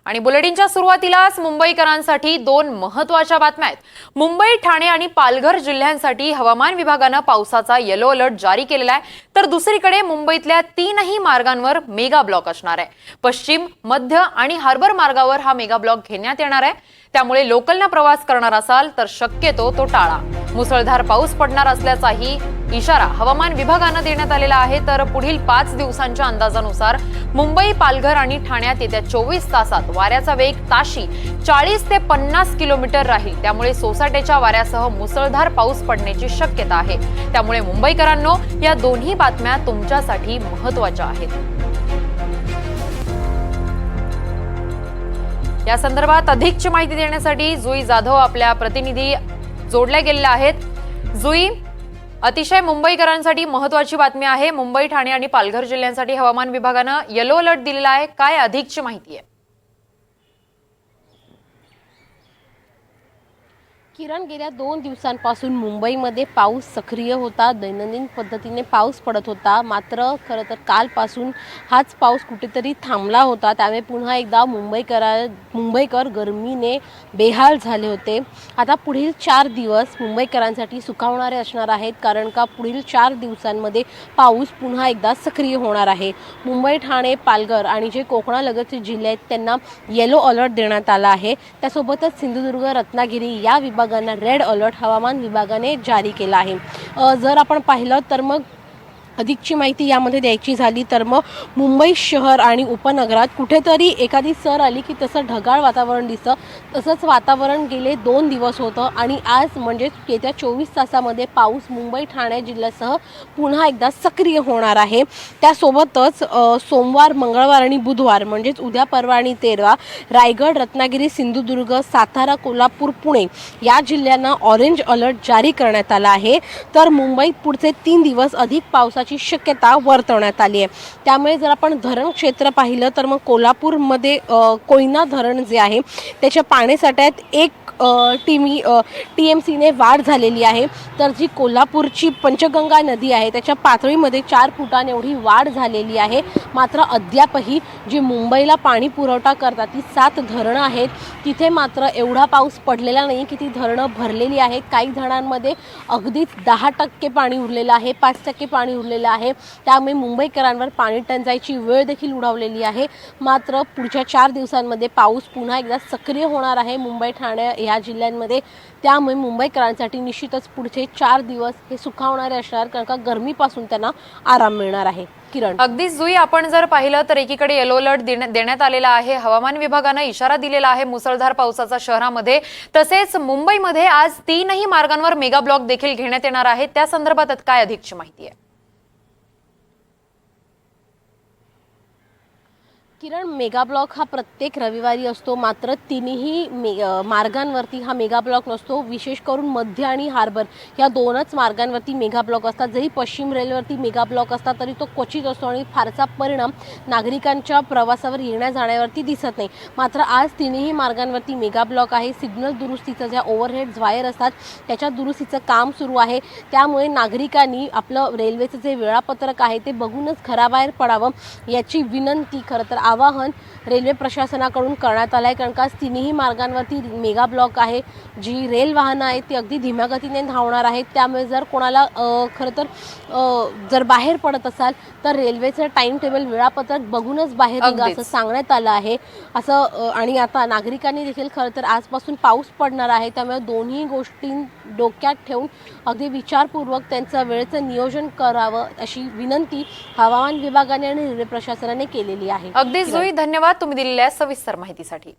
आणि बुलेटिनच्या सुरुवातीलाच मुंबईकरांसाठी दोन महत्त्वाच्या बातम्या आहेत। मुंबई, ठाणे आणि पालघर जिल्ह्यांसाठी हवामान विभागाने पावसाचा येलो अलर्ट जारी केलेला आहे, तर दुसरीकडे मुंबईतल्या तीनही मार्गांवर मेगा ब्लॉक असणार आहे। पश्चिम, मध्य आणि हार्बर मार्गावर हा मेगा ब्लॉक घेण्यात येणार आहे, त्यामुळे लोकलने प्रवास करणार असाल तर शक्यतो तो टाळा। मुसळधार पाऊस पडणार असल्याचाही इशारा हवामान विभागाने देण्यात आलेला आहे, तर पुढील 5 दिवसांच्या अंदाजानुसार मुंबई, पालघर आणि ठाण्यात येत्या 24 तासात वाऱ्याचा वेग ताशी 40 ते 50 किलोमीटर राहील, त्यामुळे सोसाट्याच्या वाऱ्यासह मुसळधार पाऊस पडण्याची शक्यता आहे। त्यामुळे मुंबईकरांनो, या दोन्ही बातम्या तुमच्यासाठी महत्त्वाच्या आहेत। या संदर्भात अधिकची माहिती देण्यासाठी जुई जाधव आपल्या प्रतिनिधी जोडल्या गेलेल्या आहेत। जुई, अतिशय मुंबईकरांसाठी महत्त्वाची बातमी आहे। मुंबई, ठाणे आणि पालघर जिल्ह्यांसाठी हवामान विभागाने येलो अलर्ट दिलेला आहे, काय अधिकची माहिती आहे? किरण, गेल्या 2 दिवसांपासून मुंबईमध्ये पाऊस सक्रिय होता, दैनंदिन पद्धतीने पाऊस पडत होता। मात्र खरं तर कालपासून हाच पाऊस कुठेतरी थांबला होता, त्यामुळे पुन्हा एकदा मुंबईकर गरमीने बेहाल झाले होते। आता पुढील 4 दिवस मुंबईकरांसाठी सुखावणारे असणार आहेत, कारण का पुढील 4 दिवसांमध्ये पाऊस पुन्हा एकदा सक्रिय होणार आहे। मुंबई, ठाणे, पालघर आणि जे कोकणालगतचे जिल्हे आहेत त्यांना येलो अलर्ट देण्यात आला आहे। त्यासोबतच सिंधुदुर्ग, रत्नागिरी या विभागांना रेड अलर्ट हवामान विभागाने जारी केला आहे। जर आपण पाहिलं तर मग अधिकची माहिती यामध्ये द्यायची झाली तर मग मुंबई शहर आणि उपनगरात कुठेतरी एखादी सर आली की तसं ढगाळ वातावरण दिसतं, तसंच वातावरण गेले 2 दिवस होतं आणि आज म्हणजे येत्या 24 तासामध्ये पाऊस मुंबई, ठाणे जिल्ह्यासह पुन्हा एकदा सक्रिय होणार आहे। त्यासोबतच सोमवार, मंगळवार आणि बुधवार म्हणजेच उद्या, परवा आणि 13 रायगड, रत्नागिरी, सिंधुदुर्ग, सातारा, कोल्हापूर, पुणे या जिल्ह्यांना ऑरेंज अलर्ट जारी करण्यात आला आहे, तर मुंबईत पुढचे 3 दिवस अधिक पावसाची शक्यता वर्तवण्यात आली आहे। त्यामुळे जर आपण धरण क्षेत्र पाहिलं तर मग कोल्हापूरमध्ये कोयना धरण जे आहे त्याच्या पाणीसाठ्यात 1 TMCने वाढ झालेली आहे, तर जी कोल्हापूरची पंचगंगा नदी आहे त्याच्या पातळीमध्ये 4 फुटांनी एवढी वाढ झालेली आहे। मात्र अद्यापही जी मुंबईला पाणी पुरवठा करतात ती 7 धरणं आहेत, तिथे मात्र एवढा पाऊस पडलेला नाही की ती धरणं भरलेली आहेत। काही धरणांमध्ये अगदीच 10% पाणी उरलेलं आहे, 5% पाणी उरलेलं आहे, त्यामुळे मुंबईकरांवर पाणी टंचाईची वेळ देखील उडावलेली आहे। मात्र पुढच्या 4 दिवसांमध्ये पाऊस पुन्हा एकदा सक्रिय होणार आहे मुंबई, ठाणे या जिल्ह्यांमध्ये, त्यामुळे मुंबईकरांसाठी निश्चितच पुढचे 4 दिवस हे सुखावणारे असणार, कारण का गरमीपासून त्यांना आराम मिळणार आहे। किरण, अगदीच जुई, आपण जर पाहिलं तर एकीकडे येलो अलर्ट देण्यात आलेला आहे, हवामान विभागाने इशारा दिलेला आहे मुसळधार पावसाचा शहरामध्ये, तसेच मुंबईमध्ये आज 3ही मार्गांवर मेगा ब्लॉक देखील घेण्यात येणार आहे। त्या संदर्भात काय अधिकची माहिती आहे? किरण, मेगा ब्लॉक हा प्रत्येक रविवारी असतो, मात्र तिन्ही मार्गांवरती हा मेगा ब्लॉक नसतो। विशेष करून मध्य आणि हार्बर या 2च मार्गांवरती मेगा ब्लॉक असतात। जरी पश्चिम रेल्वेवरती मेगा ब्लॉक असतात तरी तो क्वचित असतो आणि फारसा परिणाम नागरिकांच्या प्रवासावर येण्या जाण्यावरती दिसत नाही। मात्र आज तिन्ही मार्गांवरती मेगा ब्लॉक आहे। सिग्नल दुरुस्तीचं ज्या ओव्हरहेड वायर असतात त्याच्या दुरुस्तीचं काम सुरू आहे, त्यामुळे नागरिकांनी आपलं रेल्वेचं जे वेळापत्रक आहे ते बघूनच घराबाहेर पडावं याची विनंती, खरं तर आवाहन रेल्वे प्रशासनाकडून करण्यात आलं आहे, कारण का तिन्ही मार्गांवरती मेगा ब्लॉक आहे। जी रेल वाहनं आहेत ती अगदी धीम्या गतीने धावणार आहेत, त्यामुळे जर कोणाला खरं तर जर बाहेर पडत असाल तर रेल्वेचं टाइम टेबल वेळापत्रक बघूनच बाहेर निघा असं सांगण्यात आलं आहे। असं आणि आता नागरिकांनी देखील खरं तर आजपासून पाऊस पडणार आहे, त्यामुळे दोन्ही गोष्टी डोक्यात ठेवून अगदी विचारपूर्वक त्यांचं वेळेचं नियोजन करावं अशी विनंती हवामान विभागाने आणि रेल्वे प्रशासनाने केलेली आहे। अगदी जुई, धन्यवाद तुम्ही दिलेल्या सविस्तर माहितीसाठी।